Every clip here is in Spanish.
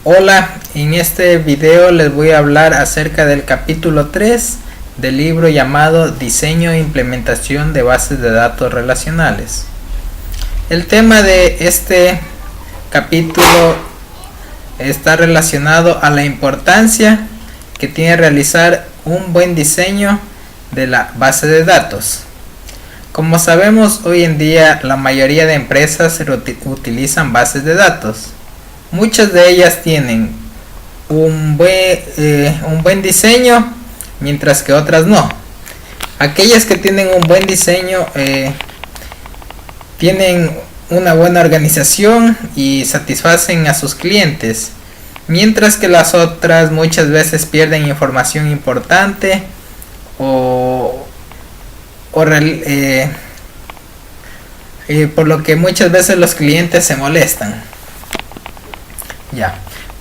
Hola, en este video les voy a hablar acerca del capítulo 3 del libro llamado Diseño e implementación de bases de datos relacionales. El tema de este capítulo está relacionado a la importancia que tiene realizar un buen diseño de la base de datos. Como sabemos, hoy en día la mayoría de empresas utilizan bases de datos. Muchas de ellas tienen un buen diseño, mientras que otras no. Aquellas que tienen un buen diseño tienen una buena organización y satisfacen a sus clientes, mientras que las otras muchas veces pierden información importante por lo que muchas veces los clientes se molestan.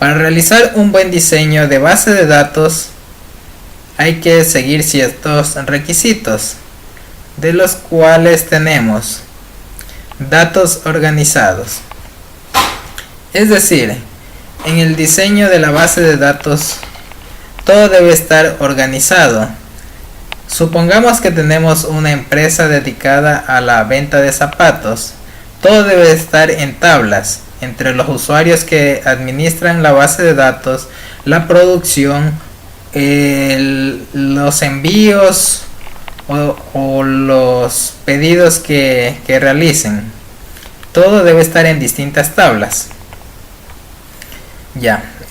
Para realizar un buen diseño de base de datos hay que seguir ciertos requisitos, de los cuales tenemos datos organizados. Es decir, en el diseño de la base de datos todo debe estar organizado. Supongamos que tenemos una empresa dedicada a la venta de zapatos. Todo debe estar en tablas entre los usuarios que administran la base de datos, la producción, los envíos o los pedidos que realicen. Todo debe estar en distintas tablas.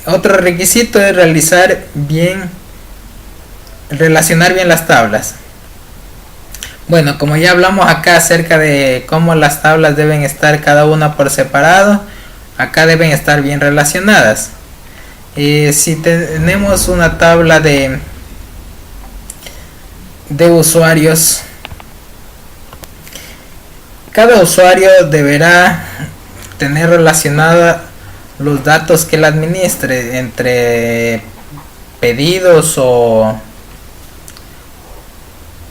Otro requisito es relacionar bien las tablas. Bueno, como ya hablamos acá acerca de cómo las tablas deben estar cada una por separado, acá deben estar bien relacionadas. Si tenemos una tabla de usuarios, cada usuario deberá tener relacionada los datos que él administre entre pedidos o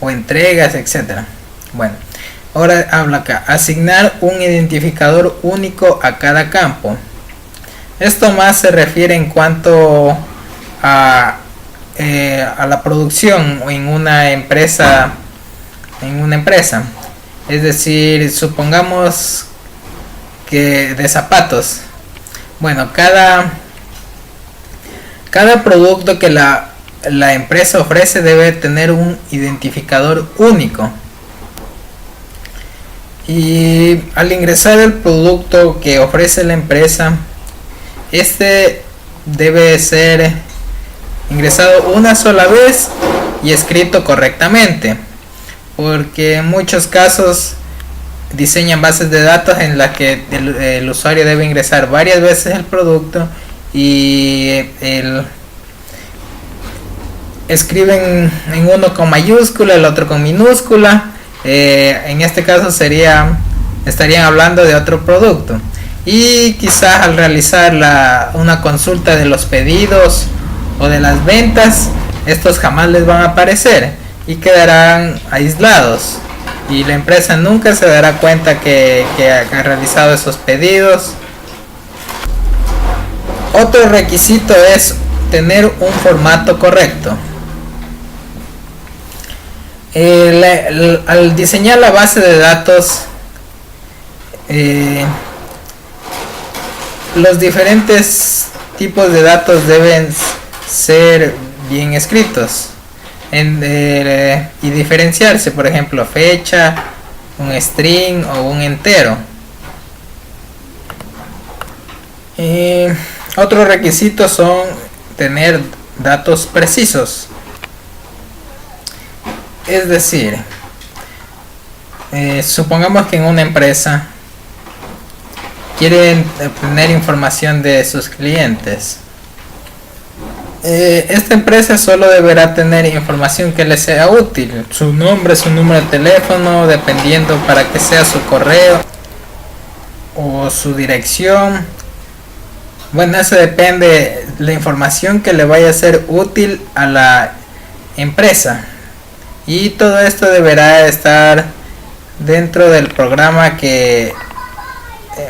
entregas, etcétera. Bueno, ahora habla acá, asignar un identificador único a cada campo. Esto más se refiere en cuanto a la producción en una empresa. Es decir, supongamos que de zapatos. Bueno, cada producto que la empresa ofrece debe tener un identificador único. Y al ingresar el producto que ofrece la empresa, este debe ser ingresado una sola vez y escrito correctamente, porque en muchos casos diseñan bases de datos en las que el usuario debe ingresar varias veces el producto y escriben en uno con mayúscula, el otro con minúscula. En este caso estarían hablando de otro producto, y quizás al realizar una consulta de los pedidos o de las ventas, estos jamás les van a aparecer y quedarán aislados, y la empresa nunca se dará cuenta que ha realizado esos pedidos. Otro requisito es tener un formato correcto. Al diseñar la base de datos, los diferentes tipos de datos deben ser bien escritos y diferenciarse, por ejemplo, fecha, un string o un entero. Otros requisitos son tener datos precisos. Es decir, supongamos que en una empresa quieren obtener información de sus clientes. Esta empresa solo deberá tener información que le sea útil: su nombre, su número de teléfono, dependiendo para que sea su correo o su dirección. Bueno, eso depende de la información que le vaya a ser útil a la empresa. Y todo esto deberá estar dentro del programa que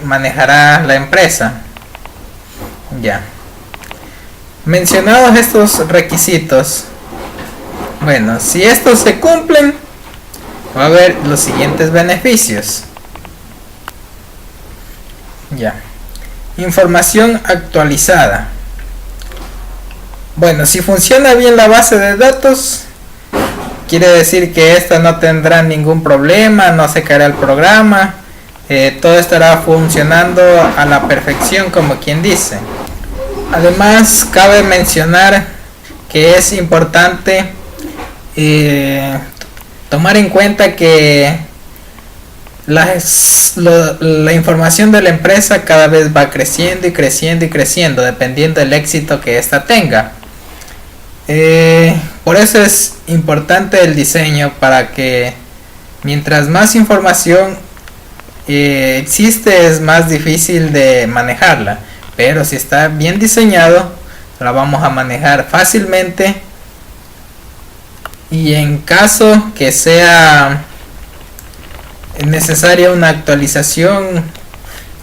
manejará la empresa. Ya. Mencionados estos requisitos, bueno, si estos se cumplen, va a haber los siguientes beneficios. Ya. Información actualizada. Bueno, si funciona bien la base de datos, quiere decir que esta no tendrá ningún problema, no se caerá el programa, todo estará funcionando a la perfección, como quien dice. Además, cabe mencionar que es importante tomar en cuenta que la información de la empresa cada vez va creciendo y creciendo y creciendo, dependiendo del éxito que ésta tenga. Por eso es importante el diseño, para que mientras más información existe, es más difícil de manejarla, pero si está bien diseñado, la vamos a manejar fácilmente. Y en caso que sea necesaria una actualización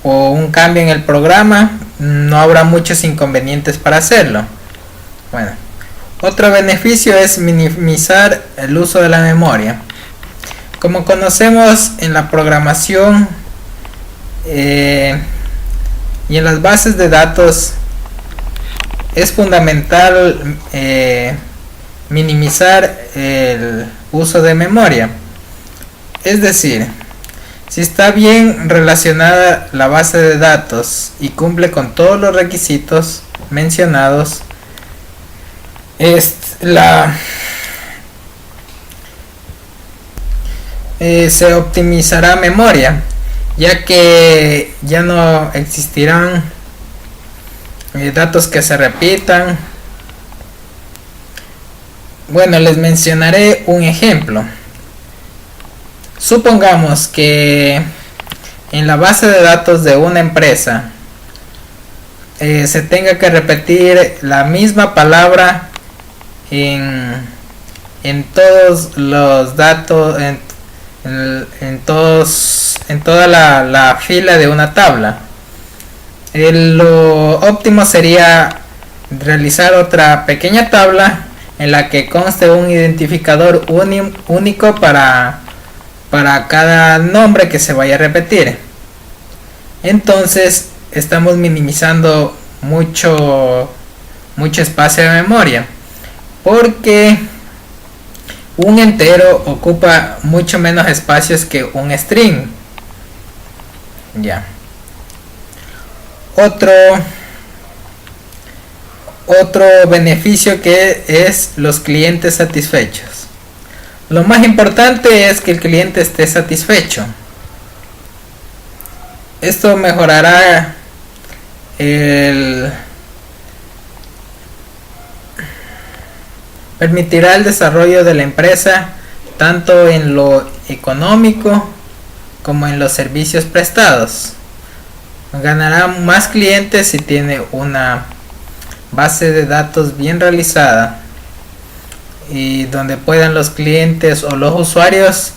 o un cambio en el programa, no habrá muchos inconvenientes para hacerlo. Bueno, otro beneficio es minimizar el uso de la memoria. Como conocemos, en la programación y en las bases de datos es fundamental minimizar el uso de memoria. Es decir, si está bien relacionada la base de datos y cumple con todos los requisitos mencionados, se optimizará memoria, ya que ya no existirán datos que se repitan. Bueno, les mencionaré un ejemplo. Supongamos que en la base de datos de una empresa se tenga que repetir la misma palabra en todos los datos, en toda la fila de una tabla. Lo óptimo sería realizar otra pequeña tabla en la que conste un identificador único para cada nombre que se vaya a repetir. Entonces estamos minimizando mucho espacio de memoria, porque un entero ocupa mucho menos espacios que un string. Ya. Otro beneficio que es los clientes satisfechos. Lo más importante es que el cliente esté satisfecho. Esto mejorará permitirá el desarrollo de la empresa, tanto en lo económico como en los servicios prestados. Ganará más clientes si tiene una base de datos bien realizada, y donde puedan los clientes o los usuarios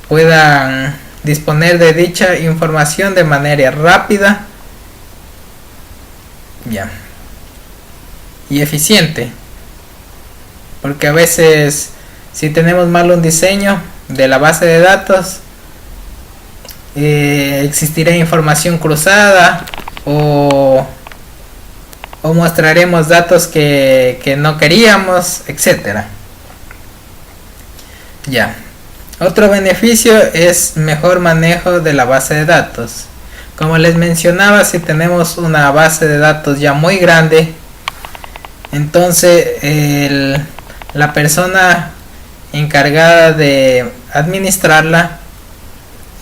puedan disponer de dicha información de manera rápida y eficiente. Porque a veces, si tenemos mal un diseño de la base de datos, existirá información cruzada o mostraremos datos que no queríamos, etcétera. Otro beneficio es mejor manejo de la base de datos. Como les mencionaba, si tenemos una base de datos ya muy grande, entonces la persona encargada de administrarla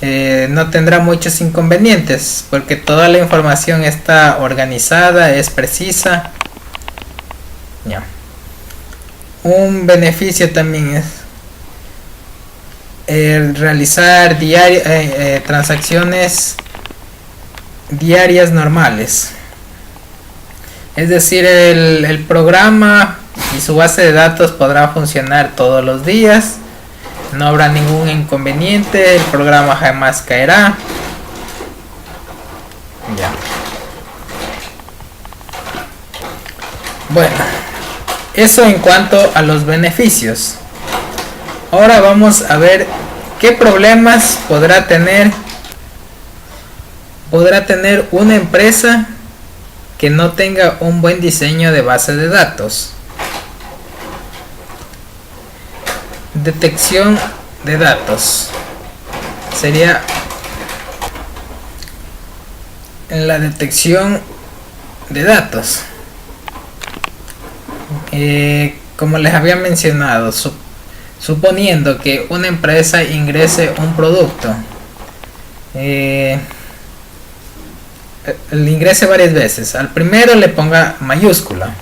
no tendrá muchos inconvenientes, porque toda la información está organizada, es precisa. Un beneficio también es realizar transacciones diarias normales. Es decir, el programa y su base de datos podrá funcionar todos los días, no habrá ningún inconveniente, el programa jamás caerá. Bueno, eso en cuanto a los beneficios. Ahora vamos a ver qué problemas podrá tener una empresa que no tenga un buen diseño de base de datos. Detección de datos. Sería en la detección de datos. Como les había mencionado, suponiendo que una empresa ingrese un producto, le ingrese varias veces. Al primero le ponga mayúscula,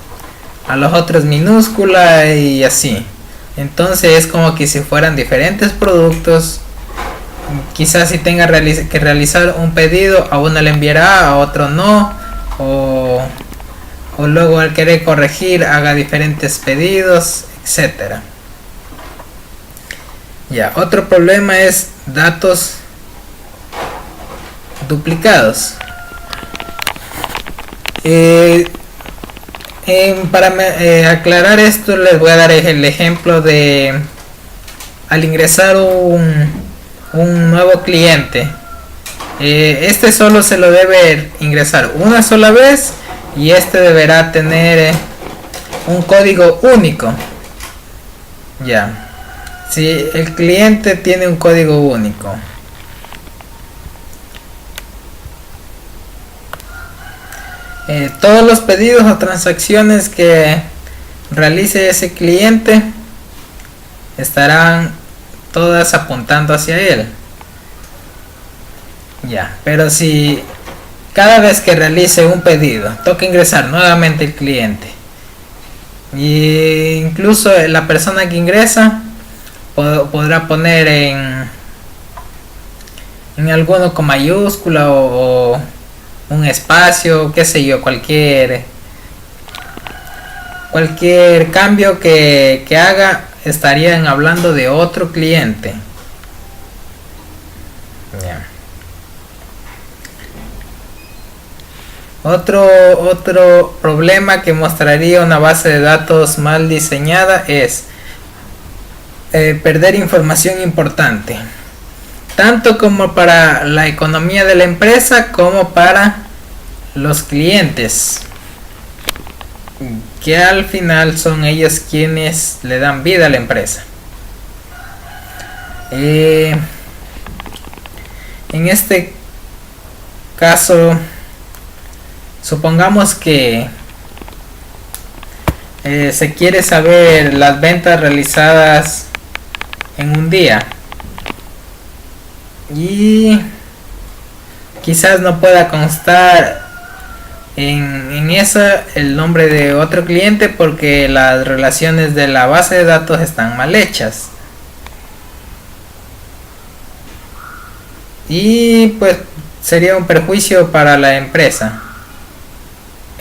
a los otros minúscula y así. Entonces es como que si fueran diferentes productos. Quizás si tenga que realizar un pedido, a uno le enviará, a otro no, o luego al querer corregir haga diferentes pedidos, etcétera. Ya, otro problema es datos duplicados. Para aclarar esto, les voy a dar el ejemplo de al ingresar un nuevo cliente. Este solo se lo debe ingresar una sola vez y este deberá tener un código único. Ya. Si el cliente tiene un código único, todos los pedidos o transacciones que realice ese cliente estarán todas apuntando hacia él. Ya, pero si cada vez que realice un pedido toca ingresar nuevamente el cliente, y incluso la persona que ingresa podrá poner en alguno con mayúscula o un espacio, qué sé yo, cualquier cambio que haga, estarían hablando de otro cliente. Yeah. Otro problema que mostraría una base de datos mal diseñada es perder información importante, tanto como para la economía de la empresa como para los clientes, que al final son ellos quienes le dan vida a la empresa. En este caso, supongamos que se quiere saber las ventas realizadas en un día y quizás no pueda constar en esa el nombre de otro cliente porque las relaciones de la base de datos están mal hechas, y pues sería un perjuicio para la empresa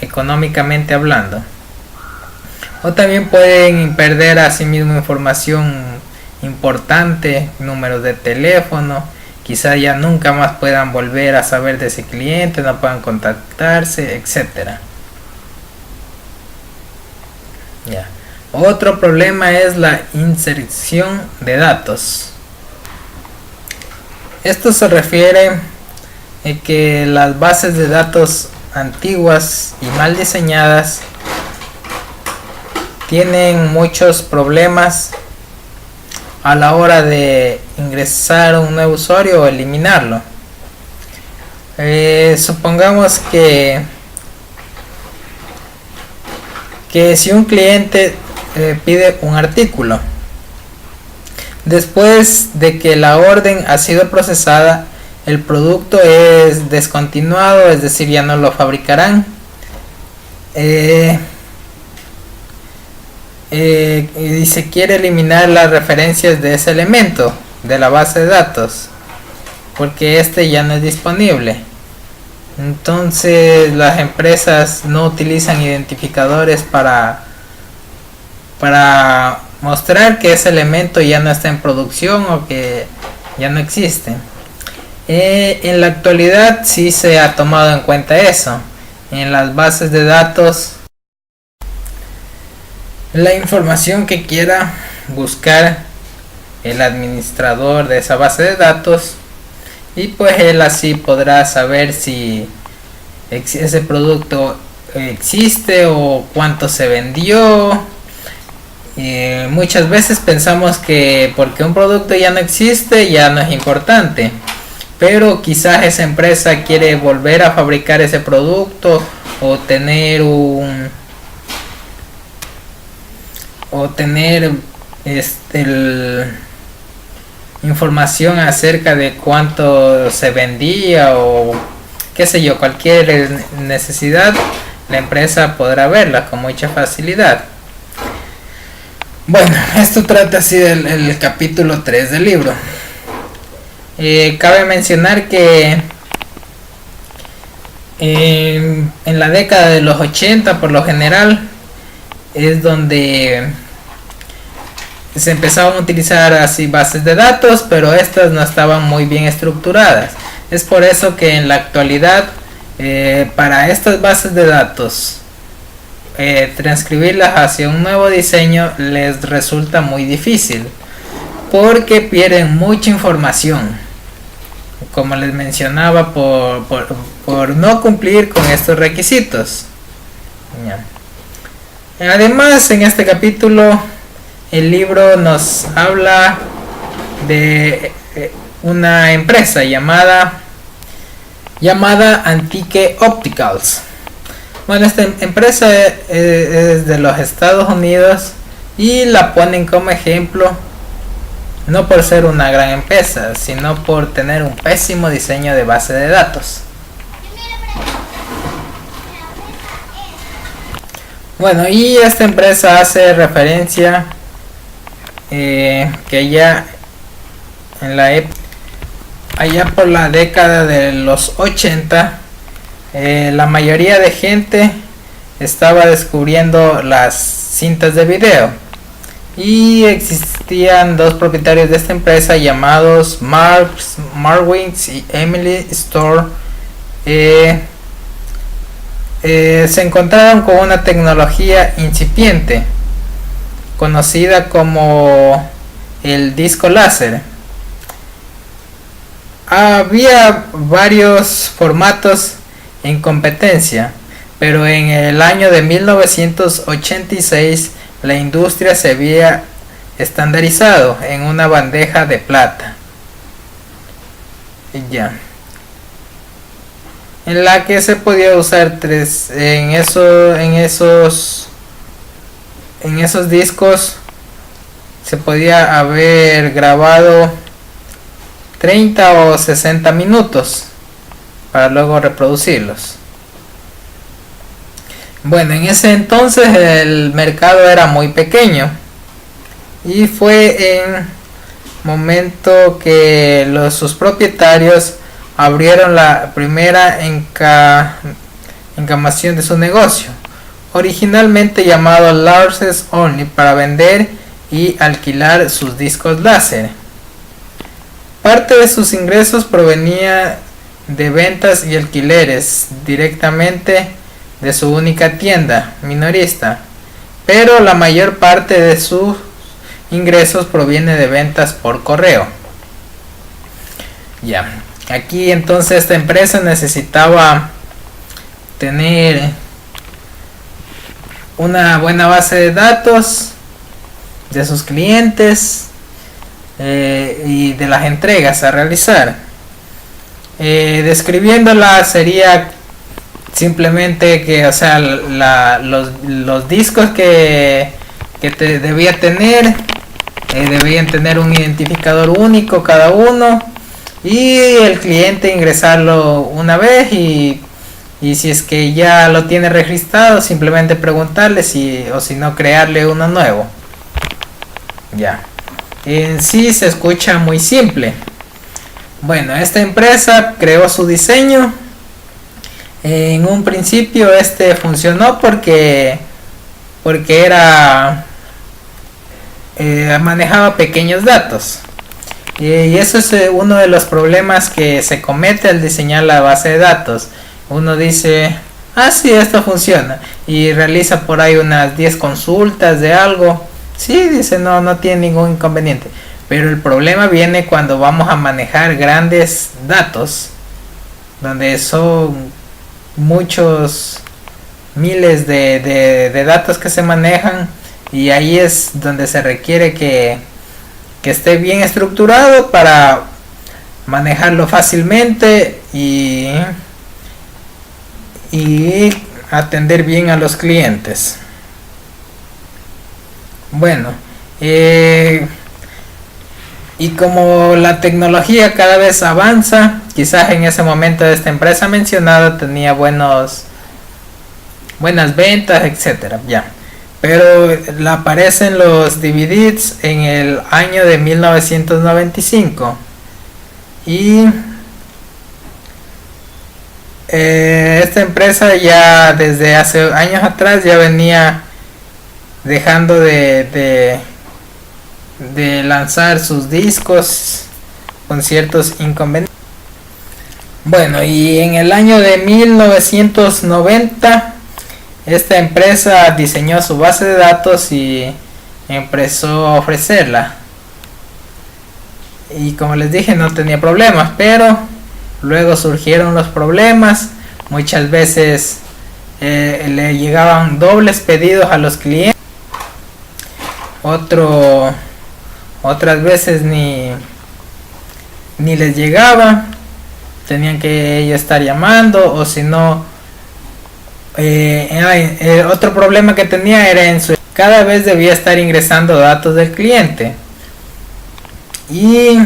económicamente hablando. O también pueden perder asimismo información importante, números de teléfono, quizá ya nunca más puedan volver a saber de ese cliente, no puedan contactarse, etcétera. Ya. Otro problema es la inserción de datos. Esto se refiere a que las bases de datos antiguas y mal diseñadas tienen muchos problemas a la hora de ingresar un nuevo usuario o eliminarlo. Supongamos que si un cliente pide un artículo, después de que la orden ha sido procesada, el producto es descontinuado, es decir, ya no lo fabricarán. Y se quiere eliminar las referencias de ese elemento de la base de datos porque este ya no es disponible. Entonces las empresas no utilizan identificadores para mostrar que ese elemento ya no está en producción o que ya no existe. En la actualidad sí se ha tomado en cuenta eso. En las bases de datos la información que quiera buscar el administrador de esa base de datos, y pues él así podrá saber si ese producto existe o cuánto se vendió. Muchas veces pensamos que porque un producto ya no existe ya no es importante, pero quizás esa empresa quiere volver a fabricar ese producto o tener información acerca de cuánto se vendía o qué sé yo, cualquier necesidad. La empresa podrá verla con mucha facilidad. Bueno, esto trata así del capítulo 3 del libro. Cabe mencionar que en la década de los 80 por lo general es donde se empezaban a utilizar así bases de datos, pero estas no estaban muy bien estructuradas. Es por eso que en la actualidad para estas bases de datos transcribirlas hacia un nuevo diseño les resulta muy difícil porque pierden mucha información, como les mencionaba, por no cumplir con estos requisitos. Además, en este capítulo el libro nos habla de una empresa llamada Antique Opticals. Bueno, esta empresa es de los Estados Unidos y la ponen como ejemplo no por ser una gran empresa, sino por tener un pésimo diseño de base de datos. Bueno, y esta empresa hace referencia que ya en la allá por la década de los 80 la mayoría de gente estaba descubriendo las cintas de video y existían dos propietarios de esta empresa llamados Marwins y Emily Store. Se encontraron con una tecnología incipiente conocida como el disco láser. Había varios formatos en competencia, pero en el año de 1986 la industria se había estandarizado en una bandeja de plata en la que se podía usar en esos discos se podía haber grabado 30 o 60 minutos para luego reproducirlos. Bueno, en ese entonces el mercado era muy pequeño y fue en momento que sus propietarios abrieron la primera encamación de su negocio, originalmente llamado Lasers Only, para vender y alquilar sus discos láser. Parte de sus ingresos provenía de ventas y alquileres directamente de su única tienda minorista, pero la mayor parte de sus ingresos proviene de ventas por correo. Aquí entonces esta empresa necesitaba tener una buena base de datos de sus clientes y de las entregas a realizar. Describiéndola sería simplemente que, o sea, los discos que debía tener debían tener un identificador único cada uno, y el cliente ingresarlo una vez y si es que ya lo tiene registrado, simplemente preguntarle o si no, crearle uno nuevo. En sí se escucha muy simple. Bueno, esta empresa creó su diseño. En un principio funcionó porque manejaba pequeños datos. Y eso es uno de los problemas que se comete al diseñar la base de datos. Uno dice, ah, sí, esto funciona, y realiza por ahí unas 10 consultas de algo. Sí, dice, no, no tiene ningún inconveniente. Pero el problema viene cuando vamos a manejar grandes datos, donde son muchos miles de datos que se manejan, y ahí es donde se requiere que esté bien estructurado para manejarlo fácilmente y atender bien a los clientes. Bueno, y como la tecnología cada vez avanza, quizás en ese momento esta empresa mencionada tenía buenas ventas, etcétera, ya. Pero le aparecen los DVDs en el año de 1995 y esta empresa ya desde hace años atrás ya venía dejando de lanzar sus discos con ciertos inconvenientes. Bueno, y en el año de 1990 esta empresa diseñó su base de datos y empezó a ofrecerla. Y como les dije, no tenía problemas, pero luego surgieron los problemas. Muchas veces le llegaban dobles pedidos a los clientes. Otras veces ni les llegaba. Tenían que ellos estar llamando, o si no, otro problema que tenía era cada vez debía estar ingresando datos del cliente y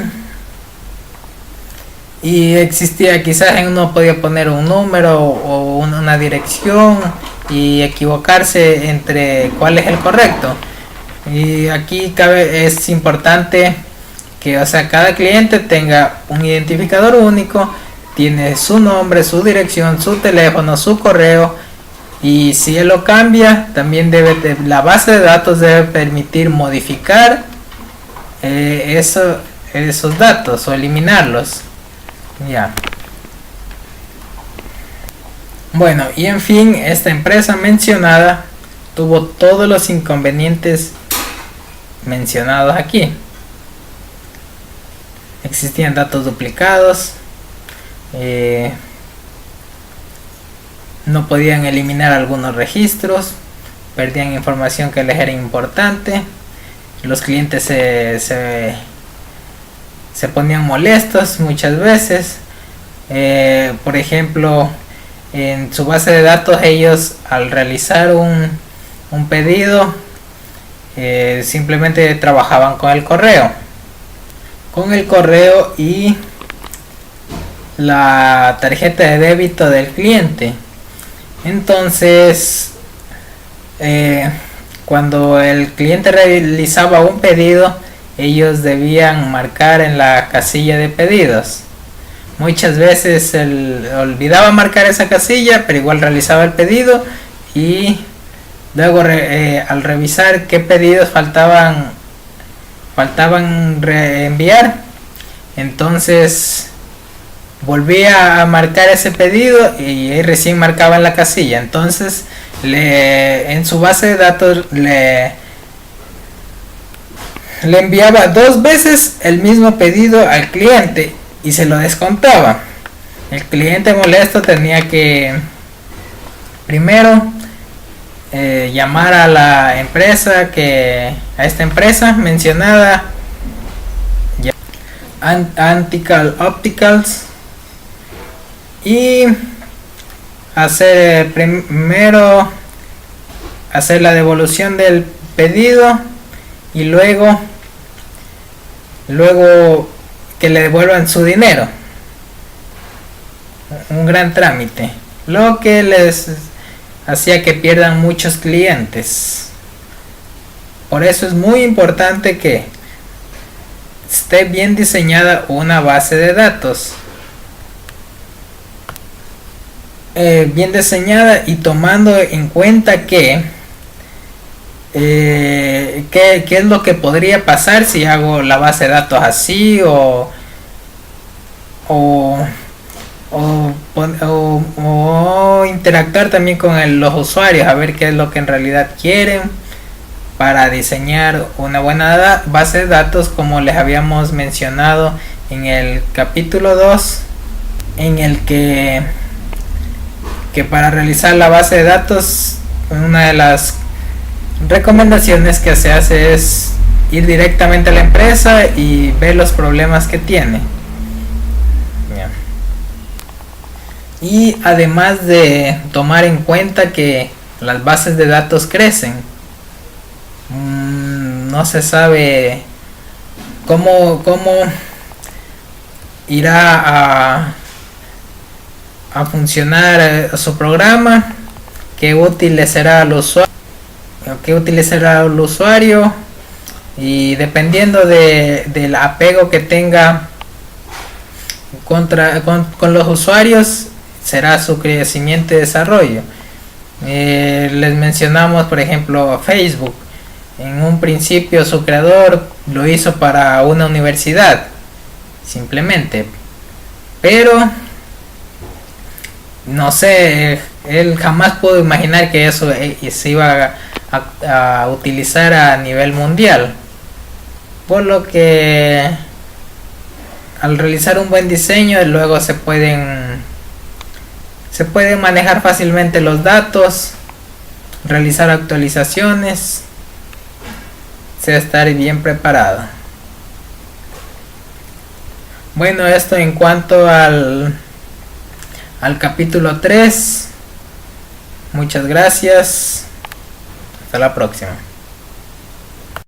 existía, quizás uno podía poner un número o una dirección y equivocarse entre cuál es el correcto. Y aquí es importante que, o sea, cada cliente tenga un identificador único, tiene su nombre, su dirección, su teléfono, su correo. Y si él lo cambia, también la base de datos debe permitir modificar esos datos o eliminarlos. Ya. Bueno, y en fin, esta empresa mencionada tuvo todos los inconvenientes mencionados aquí. Existían datos duplicados. No podían eliminar algunos registros, perdían información que les era importante, los clientes se ponían molestos muchas veces. Por ejemplo, en su base de datos ellos al realizar un pedido simplemente trabajaban con el correo y la tarjeta de débito del cliente. Entonces, cuando el cliente realizaba un pedido, ellos debían marcar en la casilla de pedidos. Muchas veces olvidaba marcar esa casilla, pero igual realizaba el pedido, y luego al revisar qué pedidos faltaban reenviar, entonces volvía a marcar ese pedido y recién marcaba en la casilla. Entonces en su base de datos le enviaba 2 veces el mismo pedido al cliente y se lo descontaba. El cliente molesto tenía que primero llamar a la empresa, a esta empresa mencionada, Antical Opticals, y primero hacer la devolución del pedido y luego que le devuelvan su dinero. Un gran trámite, lo que les hacía que pierdan muchos clientes. Por eso es muy importante que esté bien diseñada una base de datos, bien diseñada, y tomando en cuenta qué es lo que podría pasar si hago la base de datos así o o interactuar también con los usuarios, a ver qué es lo que en realidad quieren para diseñar una buena base de datos, como les habíamos mencionado en el capítulo 2, en el que para realizar la base de datos, una de las recomendaciones que se hace es ir directamente a la empresa y ver los problemas que tiene. Bien. Y además de tomar en cuenta que las bases de datos crecen, no se sabe cómo irá a funcionar su programa, qué útil le será al usuario, y dependiendo del apego que tenga con los usuarios, será su crecimiento y desarrollo. Les mencionamos, por ejemplo, Facebook. En un principio su creador lo hizo para una universidad, simplemente, pero no sé, él jamás pudo imaginar que eso se iba a utilizar a nivel mundial, por lo que al realizar un buen diseño luego se pueden manejar fácilmente los datos, realizar actualizaciones, estar bien preparado. Bueno, esto en cuanto al capítulo 3. Muchas gracias. Hasta la próxima.